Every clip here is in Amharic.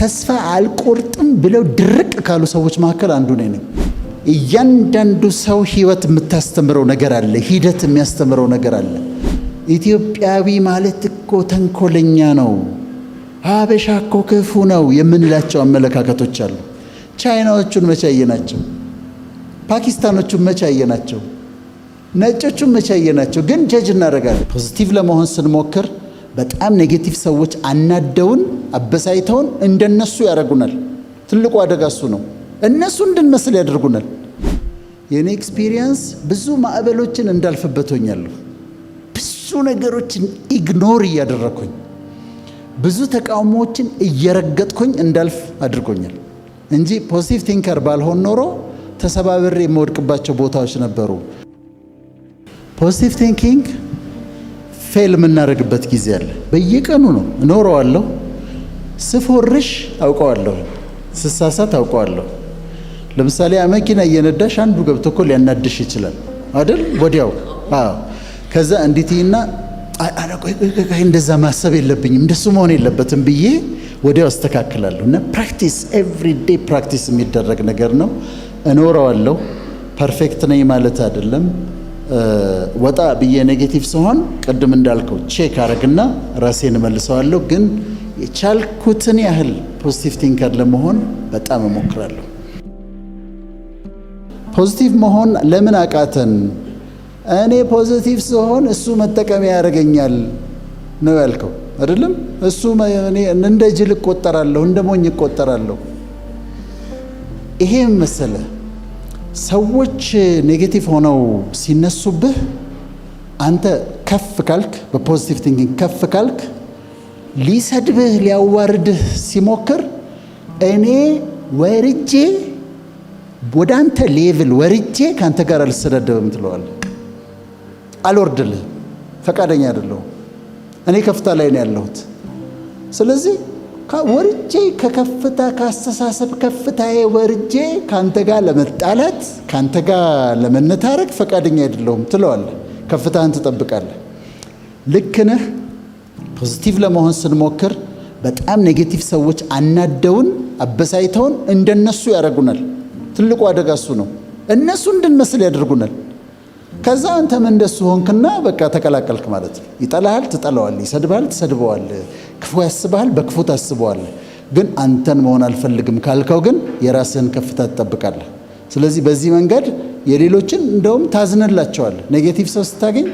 ተስፋ አልቆርጥም ብለው ድርቅ ካሉ ሰዎች መካከል አንዱ ነኝ። እያንዳንዱ ሰው ህይወት የምታስተምረው ነገር አለ፣ ሂደት የሚያስተምረው ነገር አለ። ኢትዮጵያዊ ማለት እኮ ተንኮለኛ ነው፣ ሀበሻ እኮ ክፉ ነው የምንላቸው አመለካከቶች አሉ። ቻይናዎቹን መቼ አየናቸው? ፓኪስታኖቹን መቼ አየናቸው? ነጮቹን መቼ አየናቸው? ግን ጀጅ እናደርጋለን። ፖዚቲቭ ለመሆን ስንሞክር በጣም ኔጌቲቭ ሰዎች አናደውን አበሳይተውን እንደነሱ ያደርጉናል። ትልቁ አደጋ እሱ ነው። እነሱ እንድንመስል ያደርጉናል። የኔ ኤክስፒሪየንስ ብዙ ማዕበሎችን እንዳልፍበት ሆኛለሁ። ብዙ ነገሮችን ኢግኖር እያደረኩኝ፣ ብዙ ተቃውሞዎችን እየረገጥኩኝ እንዳልፍ አድርጎኛል እንጂ ፖዚቲቭ ቲንከር ባልሆን ኖሮ ተሰባብሬ የምወድቅባቸው ቦታዎች ነበሩ። ፖዚቲቭ ቲንኪንግ ፌል የምናደርግበት ጊዜ አለ። በየቀኑ ነው እኖረዋለሁ። ስፎርሽ አውቀዋለሁ፣ ስሳሳት አውቀዋለሁ። ለምሳሌ መኪና እየነዳሽ አንዱ ገብቶ እኮ ሊያናድሽ ይችላል አይደል? ወዲያው ከዛ እንዲትና ቆይ እንደዛ ማሰብ የለብኝም እንደሱ መሆን የለበትም ብዬ ወዲያው አስተካክላለሁ። እና ፕራክቲስ ኤቭሪዴ ፕራክቲስ የሚደረግ ነገር ነው። እኖረዋለሁ። ፐርፌክት ነኝ ማለት አይደለም። ወጣ ብዬ ኔጌቲቭ ሲሆን ቅድም እንዳልከው ቼክ አረግና ራሴን መልሰዋለሁ። ግን የቻልኩትን ያህል ፖዚቲቭ ቲንከር ለመሆን በጣም እሞክራለሁ። ፖዚቲቭ መሆን ለምን አቃተን? እኔ ፖዚቲቭ ሲሆን እሱ መጠቀሚያ ያደርገኛል ነው ያልከው አይደለም? እሱ እኔ እንደ ጅል እቆጠራለሁ፣ እንደ ሞኝ እቆጠራለሁ። ይሄም መሰለ ሰዎች ኔጌቲቭ ሆነው ሲነሱብህ አንተ ከፍ ካልክ፣ በፖዚቲቭ ቲንኪንግ ከፍ ካልክ፣ ሊሰድብህ ሊያዋርድህ ሲሞክር እኔ ወርጄ ወደ አንተ ሌቭል ወርጄ ከአንተ ጋር አልሰዳደብም ትለዋለህ። አልወርድልህም፣ ፈቃደኛ አይደለሁም። እኔ ከፍታ ላይ ነው ያለሁት። ስለዚህ ወርጄ ከከፍታ ከአስተሳሰብ ከፍታዬ ወርጄ ከአንተ ጋር ለመጣላት ከአንተ ጋር ለመነታረክ ፈቃደኛ አይደለሁም ትለዋለህ። ከፍታህን ትጠብቃለህ። ልክ ነህ። ፖዚቲቭ ለመሆን ስንሞክር በጣም ኔጌቲቭ ሰዎች አናደውን አበሳይተውን እንደነሱ ያደርጉናል። ትልቁ አደጋ እሱ ነው። እነሱ እንድንመስል ያደርጉናል። ከዛ አንተም እንደሱ ሆንክና በቃ ተቀላቀልክ ማለት ነው። ይጠላሃል፣ ትጠላዋለህ። ይሰድብሃል፣ ትሰድበዋለህ። ክፉ ያስብሃል፣ በክፉ ታስበዋለህ። ግን አንተን መሆን አልፈልግም ካልከው ግን የራስህን ከፍታ ትጠብቃለህ። ስለዚህ በዚህ መንገድ የሌሎችን እንደውም ታዝንላቸዋለህ። ኔጌቲቭ ሰው ስታገኝ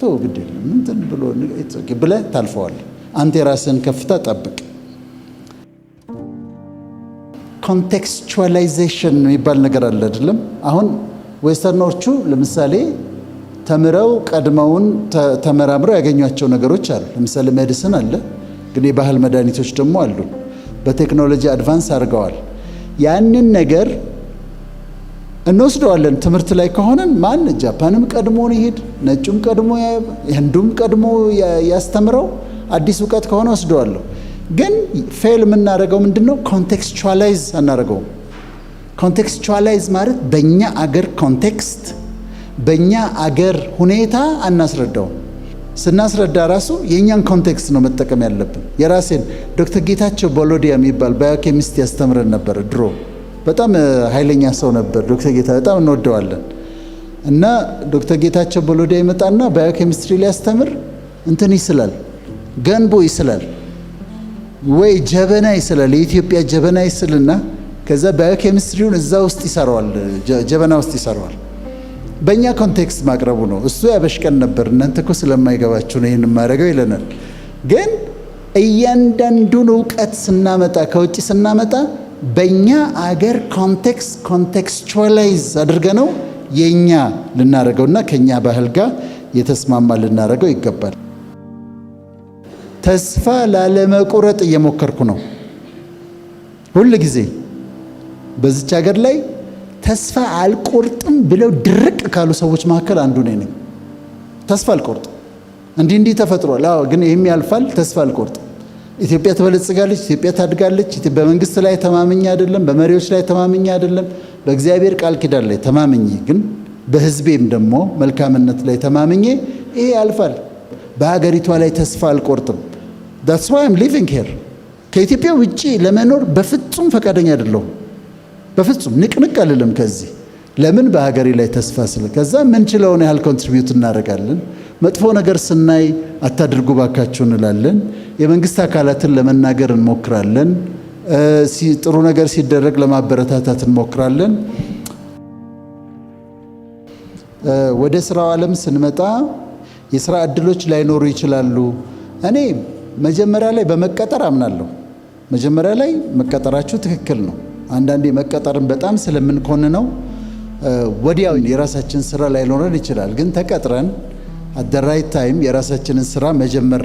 ተው ግድ የለም እንትን ብሎ ብለህ ታልፈዋለህ። አንተ የራስህን ከፍታ ጠብቅ። ኮንቴክስቹዋላይዜሽን የሚባል ነገር አለ አይደለም? አሁን ዌስተርኖቹ ለምሳሌ ተምረው ቀድመውን ተመራምረው ያገኟቸው ነገሮች አሉ። ለምሳሌ ሜዲሲን አለ፣ ግን የባህል መድኃኒቶች ደግሞ አሉ። በቴክኖሎጂ አድቫንስ አድርገዋል። ያንን ነገር እንወስደዋለን። ትምህርት ላይ ከሆነን ማን ጃፓንም ቀድሞን ይሄድ፣ ነጩም ቀድሞ፣ ህንዱም ቀድሞ ያስተምረው፣ አዲስ እውቀት ከሆነ ወስደዋለሁ። ግን ፌል የምናደርገው ምንድነው? ኮንቴክስቹዋላይዝ አናደርገውም። ኮንቴክስቹዋላይዝ ማለት በእኛ አገር ኮንቴክስት በእኛ አገር ሁኔታ አናስረዳውም። ስናስረዳ ራሱ የእኛን ኮንቴክስት ነው መጠቀም ያለብን። የራሴን ዶክተር ጌታቸው ቦሎዲያ የሚባል ባዮኬሚስት ያስተምረን ነበር ድሮ። በጣም ኃይለኛ ሰው ነበር ዶክተር ጌታ፣ በጣም እንወደዋለን። እና ዶክተር ጌታቸው ቦሎዲያ ይመጣና ባዮኬሚስትሪ ሊያስተምር እንትን ይስላል፣ ገንቦ ይስላል ወይ ጀበና ይስላል። የኢትዮጵያ ጀበና ይስልና ከዛ ባዮኬሚስትሪውን እዛ ውስጥ ይሰራዋል፣ ጀበና ውስጥ ይሰራዋል። በእኛ ኮንቴክስት ማቅረቡ ነው። እሱ ያበሽቀን ነበር። እናንተ እኮ ስለማይገባችሁ ነው ይህን የማደርገው ይለናል። ግን እያንዳንዱን እውቀት ስናመጣ ከውጭ ስናመጣ በእኛ አገር ኮንቴክስት ኮንቴክስቹዋላይዝ አድርገ ነው የእኛ ልናደርገውና ከእኛ ባህል ጋር የተስማማ ልናደርገው ይገባል። ተስፋ ላለመቁረጥ እየሞከርኩ ነው ሁል ጊዜ። በዚች ሀገር ላይ ተስፋ አልቆርጥም ብለው ድርቅ ካሉ ሰዎች መካከል አንዱ ነኝ። ተስፋ አልቆርጥም። እንዲህ ተፈጥሯል። አዎ፣ ግን ይህም ያልፋል። ተስፋ አልቆርጥም። ኢትዮጵያ ትበለጽጋለች፣ ኢትዮጵያ ታድጋለች። በመንግስት ላይ ተማምኜ አይደለም፣ በመሪዎች ላይ ተማምኜ አይደለም፣ በእግዚአብሔር ቃል ኪዳን ላይ ተማምኜ፣ ግን በህዝቤም ደግሞ መልካምነት ላይ ተማምኜ ይሄ ያልፋል። በሀገሪቷ ላይ ተስፋ አልቆርጥም። that's why I'm living here። ከኢትዮጵያ ውጪ ለመኖር በፍጹም ፈቃደኛ አይደለሁም። በፍጹም ንቅንቅ አልልም ከዚህ። ለምን? በሀገሬ ላይ ተስፋ ስለ ከዛ ምንችለውን ያህል ኮንትሪቢዩት እናደርጋለን። መጥፎ ነገር ስናይ አታድርጉ ባካችሁ እንላለን። የመንግስት አካላትን ለመናገር እንሞክራለን። ጥሩ ነገር ሲደረግ ለማበረታታት እንሞክራለን። ወደ ስራው ዓለም ስንመጣ የስራ እድሎች ላይኖሩ ይችላሉ። እኔ መጀመሪያ ላይ በመቀጠር አምናለሁ። መጀመሪያ ላይ መቀጠራችሁ ትክክል ነው። አንዳንዴ መቀጠርን በጣም ስለምንኮንነው ወዲያው የራሳችን ስራ ላይኖረን ይችላል። ግን ተቀጥረን አት ዘ ራይት ታይም የራሳችንን ስራ መጀመር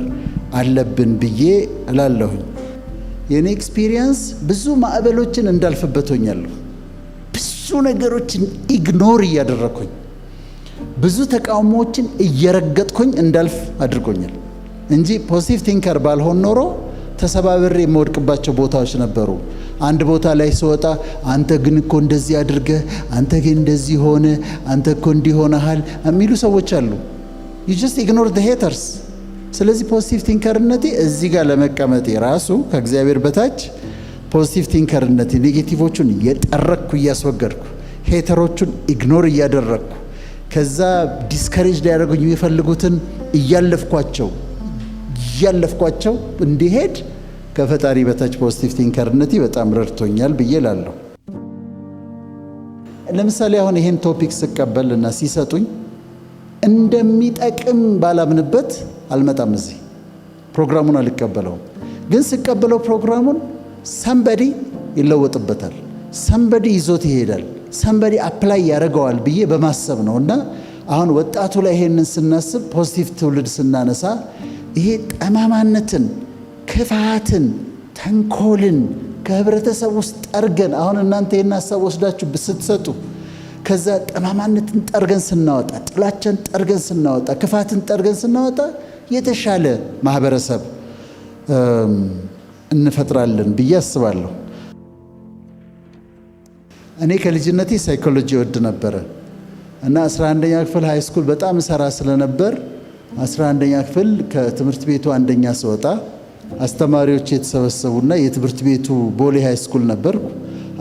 አለብን ብዬ እላለሁኝ። የኔ ኤክስፒሪየንስ ብዙ ማዕበሎችን እንዳልፍበት ሆኛለሁ። ብዙ ነገሮችን ኢግኖር እያደረኩኝ ብዙ ተቃውሞዎችን እየረገጥኩኝ እንዳልፍ አድርጎኛል እንጂ ፖዚቲቭ ቲንከር ባልሆን ኖሮ ተሰባብሬ የምወድቅባቸው ቦታዎች ነበሩ። አንድ ቦታ ላይ ስወጣ አንተ ግን እኮ እንደዚህ አድርገህ፣ አንተ ግን እንደዚህ ሆነ፣ አንተ እኮ እንዲሆነሃል የሚሉ ሰዎች አሉ። you just ignore the haters። ስለዚህ ፖዚቲቭ ቲንከርነቴ እዚህ ጋር ለመቀመጤ ራሱ ከእግዚአብሔር በታች ፖዚቲቭ ቲንከርነቴ ኔጌቲቮቹን እየጠረኩ እያስወገድኩ ሄተሮቹን ኢግኖር እያደረግኩ ከዛ ዲስከሬጅ ሊያደርጉኝ የሚፈልጉትን እያለፍኳቸው እንዲሄድ ከፈጣሪ በታች ፖዚቲቭ ቲንከርነቴ በጣም ረድቶኛል ብዬ እላለሁ። ለምሳሌ አሁን ይሄን ቶፒክ ስቀበልና ሲሰጡኝ እንደሚጠቅም ባላምንበት አልመጣም። እዚህ ፕሮግራሙን አልቀበለውም። ግን ስቀበለው ፕሮግራሙን ሰምበዲ ይለወጥበታል፣ ሰምበዲ ይዞት ይሄዳል፣ ሰምበዲ አፕላይ ያደርገዋል ብዬ በማሰብ ነው። እና አሁን ወጣቱ ላይ ይሄንን ስናስብ ፖዚቲቭ ትውልድ ስናነሳ ይሄ ጠማማነትን፣ ክፋትን፣ ተንኮልን ከህብረተሰብ ውስጥ ጠርገን አሁን እናንተ ይሄን ሀሳብ ወስዳችሁ ስትሰጡ ከዛ ጠማማነትን ጠርገን ስናወጣ፣ ጥላቻን ጠርገን ስናወጣ፣ ክፋትን ጠርገን ስናወጣ የተሻለ ማህበረሰብ እንፈጥራለን ብዬ አስባለሁ። እኔ ከልጅነቴ ሳይኮሎጂ ወድ ነበረ እና 11ኛ ክፍል ሃይ ስኩል በጣም ሰራ ስለነበር 11ኛ ክፍል ከትምህርት ቤቱ አንደኛ ስወጣ አስተማሪዎች የተሰበሰቡና የትምህርት ቤቱ ቦሌ ሃይ ስኩል ነበር።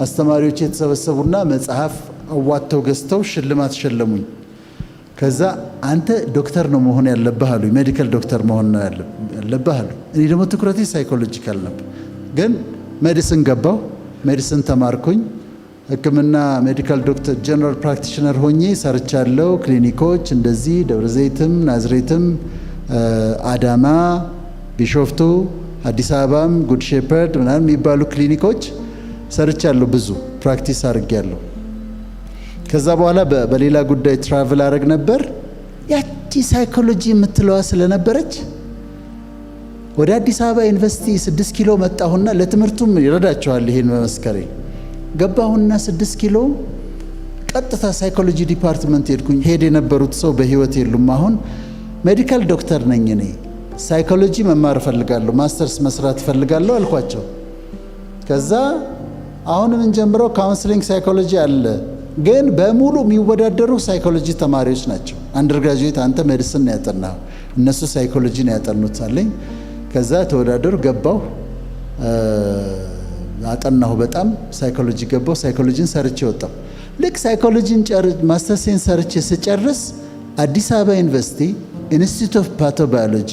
አስተማሪዎች የተሰበሰቡና መጽሐፍ አዋተው ገዝተው ሽልማት ሸለሙኝ። ከዛ አንተ ዶክተር ነው መሆን ያለብህ አሉኝ። ሜዲካል ዶክተር መሆን ነው ያለብህ አሉኝ። እኔ ደግሞ ትኩረቴ ሳይኮሎጂካል ነበር። ግን ሜዲሲን ገባሁ። ሜዲሲን ተማርኩኝ። ሕክምና ሜዲካል ዶክተር ጀነራል ፕራክቲሽነር ሆኜ ሰርቻለሁ። ክሊኒኮች እንደዚህ ደብረ ዘይትም፣ ናዝሬትም፣ አዳማ፣ ቢሾፍቱ፣ አዲስ አበባም ጉድ ሼፐርድ ምናምን የሚባሉ ክሊኒኮች ሰርቻለሁ። ብዙ ፕራክቲስ አድርጌያለሁ። ከዛ በኋላ በሌላ ጉዳይ ትራቭል አደረግ ነበር። ያቺ ሳይኮሎጂ የምትለዋ ስለነበረች ወደ አዲስ አበባ ዩኒቨርሲቲ 6 ኪሎ መጣሁና ለትምህርቱም ይረዳቸዋል ይሄን መመስከሬ ገባሁና 6 ኪሎ ቀጥታ ሳይኮሎጂ ዲፓርትመንት ሄድኩኝ። ሄድ የነበሩት ሰው በህይወት የሉም። አሁን ሜዲካል ዶክተር ነኝ እኔ ሳይኮሎጂ መማር እፈልጋለሁ፣ ማስተርስ መስራት እፈልጋለሁ አልኳቸው። ከዛ አሁን ምን ጀምረው ካውንስሊንግ ሳይኮሎጂ አለ፣ ግን በሙሉ የሚወዳደሩ ሳይኮሎጂ ተማሪዎች ናቸው። አንደርግራጁዌት አንተ ሜዲሲን ነው ያጠናው፣ እነሱ ሳይኮሎጂ ነው ያጠኑት አለኝ። ከዛ ተወዳደሩ፣ ገባሁ፣ አጠናሁ። በጣም ሳይኮሎጂ ገባሁ። ሳይኮሎጂን ሰርቼ ወጣሁ። ልክ ሳይኮሎጂን ማስተርሴን ሰርቼ ስጨርስ አዲስ አበባ ዩኒቨርሲቲ ኢንስቲትዩት ኦፍ ፓቶባዮሎጂ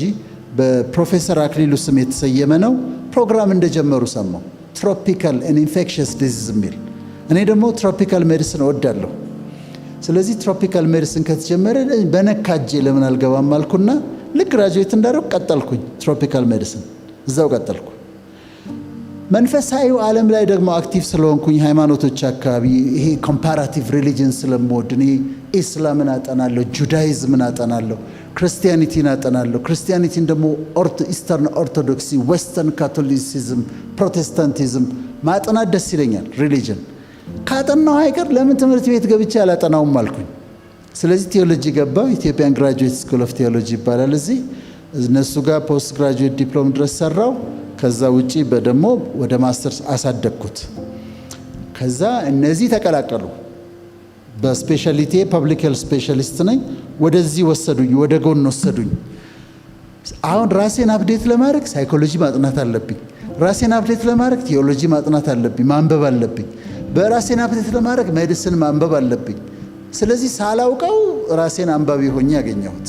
በፕሮፌሰር አክሊሉ ስም የተሰየመ ነው ፕሮግራም እንደጀመሩ ሰማሁ። ትሮፒካል ኤንድ ኢንፌክሽየስ ዲዚዝ የሚል። እኔ ደግሞ ትሮፒካል ሜዲሲን እወዳለሁ። ስለዚህ ትሮፒካል ሜዲሲን ከተጀመረ በነካጄ ለምን አልገባም አልኩና ልክ ግራጁዌት እንዳደረኩ ቀጠልኩኝ። ትሮፒካል ሜዲሲን እዛው ቀጠልኩ። መንፈሳዊው ዓለም ላይ ደግሞ አክቲቭ ስለሆንኩኝ ሃይማኖቶች አካባቢ ይሄ ኮምፓራቲቭ ሪሊጅን ስለምወድ እኔ ኢስላምን አጠናለሁ፣ ጁዳይዝምን አጠናለሁ፣ ክርስቲያኒቲን አጠናለሁ። ክርስቲያኒቲን ደግሞ ኢስተርን ኦርቶዶክሲ፣ ዌስተርን ካቶሊሲዝም፣ ፕሮቴስታንቲዝም ማጠናት ደስ ይለኛል። ሪሊጅን ካጠናው አይቀር ለምን ትምህርት ቤት ገብቼ አላጠናውም አልኩኝ። ስለዚህ ቴዎሎጂ ገባው። ኢትዮጵያን ግራጁዌት ስኩል ኦፍ ቴዎሎጂ ይባላል። እዚህ እነሱ ጋር ፖስት ግራጁዌት ዲፕሎም ድረስ ሰራው። ከዛ ውጪ ደግሞ ወደ ማስተርስ አሳደግኩት። ከዛ እነዚህ ተቀላቀሉ። በስፔሻሊቲ ፐብሊክ ሄልዝ ስፔሻሊስት ነኝ። ወደዚህ ወሰዱኝ፣ ወደ ጎን ወሰዱኝ። አሁን ራሴን አፕዴት ለማድረግ ሳይኮሎጂ ማጥናት አለብኝ። ራሴን አፕዴት ለማድረግ ቴዎሎጂ ማጥናት አለብኝ፣ ማንበብ አለብኝ። በራሴን አፕዴት ለማድረግ ሜዲሲን ማንበብ አለብኝ። ስለዚህ ሳላውቀው ራሴን አንባቢ ሆኜ ያገኘሁት።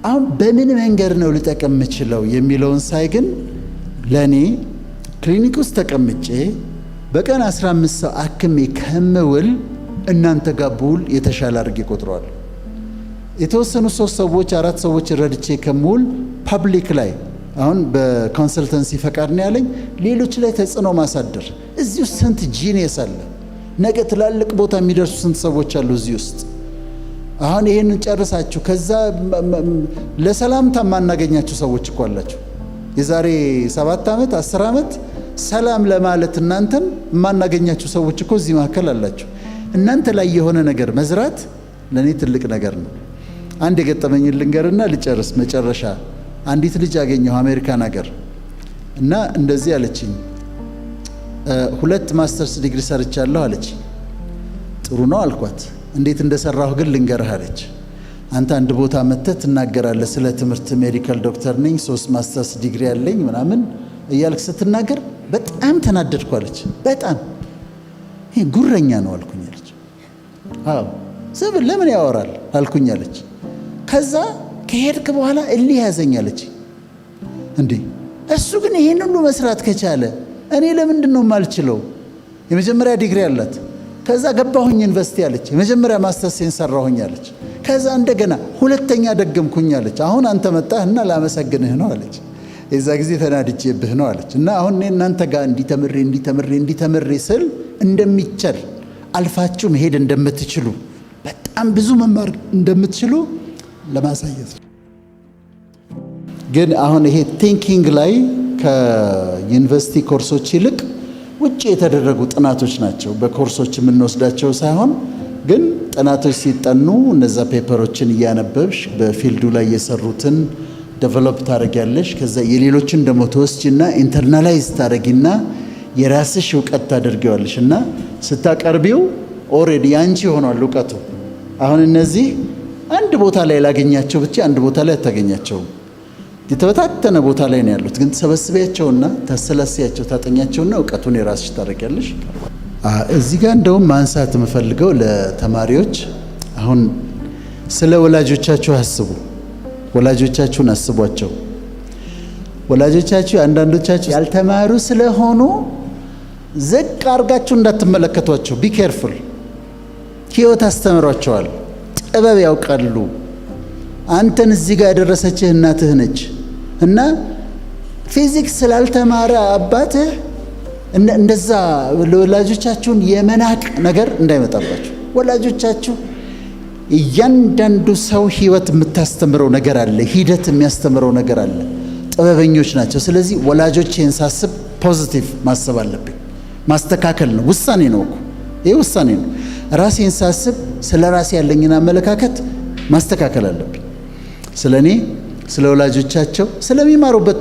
አሁን በምን መንገድ ነው ልጠቀም የምችለው የሚለውን ሳይ ግን ለእኔ ክሊኒክ ውስጥ ተቀምጬ በቀን 15 ሰው አክሜ ከምውል እናንተ ጋር ብውል የተሻለ አድርጌ ቆጥረዋል። የተወሰኑ 3 ሰዎች 4 ሰዎች ረድቼ ከምውል ፐብሊክ ላይ አሁን በኮንሰልተንሲ ፈቃድ ነው ያለኝ ሌሎች ላይ ተጽዕኖ ማሳደር። እዚህ ውስጥ ስንት ጂኒየስ አለ። ነገ ትላልቅ ቦታ የሚደርሱ ስንት ሰዎች አሉ እዚህ ውስጥ። አሁን ይሄንን ጨርሳችሁ ከዛ ለሰላምታ ማናገኛችሁ ሰዎች እኮ አላችሁ። የዛሬ 7 ዓመት 10 ዓመት ሰላም ለማለት እናንተን ማናገኛችሁ ሰዎች እኮ እዚህ መካከል አላችሁ። እናንተ ላይ የሆነ ነገር መዝራት ለኔ ትልቅ ነገር ነው። አንድ የገጠመኝ ልንገርና ልጨርስ። መጨረሻ አንዲት ልጅ አገኘሁ አሜሪካን ሀገር እና እንደዚህ አለችኝ፣ 2 ማስተርስ ዲግሪ ሰርቻለሁ አለች። ጥሩ ነው አልኳት። እንዴት እንደሰራሁ ግን ልንገርህ አለች። አንተ አንድ ቦታ መጥተህ ትናገራለህ ስለ ትምህርት፣ ሜዲካል ዶክተር ነኝ 3 ማስተርስ ዲግሪ ያለኝ ምናምን እያልክ ስትናገር በጣም ተናደድኩ አለች። በጣም ይሄ ጉረኛ ነው አልኩኝ አለች። አዎ ዘብል ለምን ያወራል አልኩኝ አለች። ከዛ ከሄድክ በኋላ እልህ ያዘኝ አለች። እንዴ እሱ ግን ይሄን ሁሉ መስራት ከቻለ እኔ ለምንድን ነው የማልችለው? የመጀመሪያ ዲግሪ አላት። ከዛ ገባሁኝ ዩኒቨርሲቲ አለች። የመጀመሪያ ማስተርሴን ሰራሁኝ አለች። ከዛ እንደገና ሁለተኛ ደገምኩኝ አለች። አሁን አንተ መጣህና ላመሰግንህ ነው አለች። የዛ ጊዜ ተናድጄብህ ነው አለች። እና አሁን እኔ እናንተ ጋር እንዲተምሬ ስል እንደሚቻል አልፋችሁ መሄድ እንደምትችሉ በጣም ብዙ መማር እንደምትችሉ ለማሳየት ነው። ግን አሁን ይሄ ቲንኪንግ ላይ ከዩኒቨርሲቲ ኮርሶች ይልቅ ውጭ የተደረጉ ጥናቶች ናቸው። በኮርሶች የምንወስዳቸው ሳይሆን ግን ጥናቶች ሲጠኑ እነዛ ፔፐሮችን እያነበብሽ በፊልዱ ላይ የሰሩትን ዴቨሎፕ ታደርጊያለሽ። ከዛ የሌሎችን ደግሞ ተወስጂና ኢንተርናላይዝ ታደርጊና የራስሽ እውቀት ታደርጊዋለሽ እና ስታቀርቢው ኦልሬዲ ያንቺ ሆኗል እውቀቱ። አሁን እነዚህ አንድ ቦታ ላይ ላገኛቸው ብቻ አንድ ቦታ ላይ አታገኛቸውም። የተበታተነ ቦታ ላይ ነው ያሉት። ግን ተሰበስቢያቸውና ታሰላሲያቸው ታጠኛቸውና እውቀቱን የራስሽ ታደርጊያለሽ። እዚህ ጋር እንደውም ማንሳት የምፈልገው ለተማሪዎች አሁን ስለ ወላጆቻችሁ አስቡ። ወላጆቻችሁን አስቧቸው። ወላጆቻችሁ አንዳንዶቻችሁ ያልተማሩ ስለሆኑ ዝቅ አርጋችሁ እንዳትመለከቷቸው። ቢ ኬርፉል። ሕይወት አስተምሯቸዋል፣ ጥበብ ያውቃሉ። አንተን እዚህ ጋር ያደረሰችህ እናትህ ነች እና ፊዚክስ ስላልተማረ አባትህ እንደዛ ወላጆቻችሁን የመናቅ ነገር እንዳይመጣባችሁ። ወላጆቻችሁ እያንዳንዱ ሰው ሕይወት የምታስተምረው ነገር አለ፣ ሂደት የሚያስተምረው ነገር አለ። ጥበበኞች ናቸው። ስለዚህ ወላጆቼን ሳስብ ፖዚቲቭ ማሰብ አለብኝ። ማስተካከል ነው፣ ውሳኔ ነው እኮ ይሄ ውሳኔ ነው። ራሴን ሳስብ ስለ ራሴ ያለኝን አመለካከት ማስተካከል አለብኝ። ስለ እኔ፣ ስለ ወላጆቻቸው፣ ስለሚማሩበት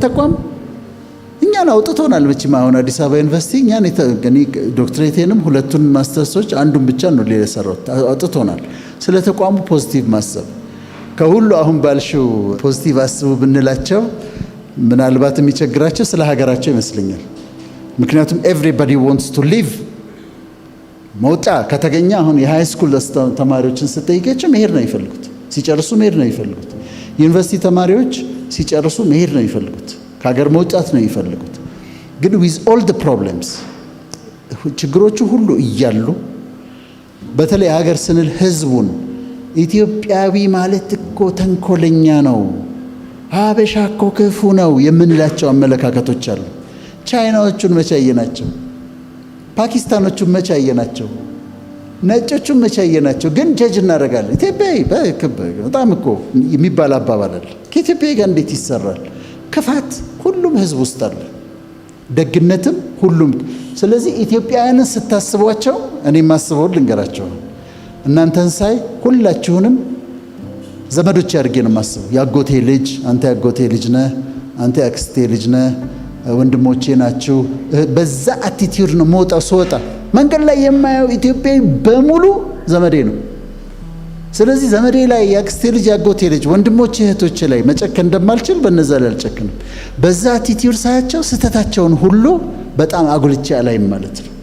ተቋም እኛን አውጥቶናል። መቼም አሁን አዲስ አበባ ዩኒቨርሲቲ እኛን ዶክትሬቴንም 2 ማስተርሶች አንዱን ብቻ ነው ሌላ ሰራሁት አውጥቶናል። ስለ ተቋሙ ፖዚቲቭ ማሰብ ከሁሉ አሁን ባልሽው ፖዚቲቭ አስቡ ብንላቸው ምናልባት የሚቸግራቸው ስለ ሀገራቸው ይመስለኛል። ምክንያቱም ኤቭሪባዲ ዋንትስ ቱ ሊቭ መውጫ ከተገኘ አሁን የሃይ ስኩል ተማሪዎችን ስጠይቃቸው መሄድ ነው የሚፈልጉት፣ ሲጨርሱ መሄድ ነው የሚፈልጉት። ዩኒቨርሲቲ ተማሪዎች ሲጨርሱ መሄድ ነው የሚፈልጉት፣ ከሀገር መውጣት ነው የሚፈልጉት። ግን ዊዝ ኦል ድ ፕሮብለምስ ችግሮቹ ሁሉ እያሉ በተለይ ሀገር ስንል ህዝቡን ኢትዮጵያዊ ማለት እኮ ተንኮለኛ ነው፣ ሀበሻ እኮ ክፉ ነው የምንላቸው አመለካከቶች አሉ። ቻይናዎቹን መቼ አየናቸው? ፓኪስታኖቹን መቼ አየናቸው? ነጮቹን መቼ አየናቸው? ግን ጀጅ እናደርጋለን። ኢትዮጵያዊ በጣም እኮ የሚባል አባባል አለ። ከኢትዮጵያዊ ጋር እንዴት ይሰራል? ክፋት ሁሉም ህዝብ ውስጥ አለ፣ ደግነትም ሁሉም። ስለዚህ ኢትዮጵያውያንን ስታስቧቸው እኔ የማስበውን ልንገራቸው። እናንተን ሳይ ሁላችሁንም ዘመዶች አድርጌ ነው የማስበው። የአጎቴ ልጅ አንተ፣ የአጎቴ ልጅ ነህ አንተ፣ የአክስቴ ልጅ ነህ፣ ወንድሞቼ ናችሁ። በዛ አቲቲዩድ ነው ስወጣ መንገድ ላይ የማየው ኢትዮጵያዊ በሙሉ ዘመዴ ነው። ስለዚህ ዘመዴ ላይ ያክስቴ ልጅ ያጎቴ ልጅ ወንድሞቼ እህቶቼ ላይ መጨከን እንደማልችል በነዛ ላይ አልጨክንም። በዛ አቲቲዩድ ሳያቸው ስህተታቸውን ሁሉ በጣም አጉልቼ አላይም ማለት ነው።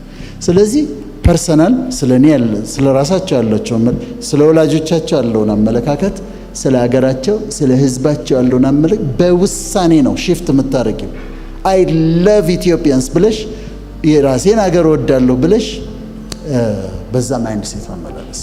ስለዚህ ፐርሰናል ስለኔ ያለ ስለ ራሳቸው ያላቸው ስለ ወላጆቻቸው ያለውን አመለካከት ስለ ሀገራቸው ስለ ህዝባቸው ያለውን አመለካከት በውሳኔ ነው shift የምታረጊው። I love Ethiopians ብለሽ የራሴን ሀገር ወዳለሁ ብለሽ በዛ ማይንድ ሴት መመላለስ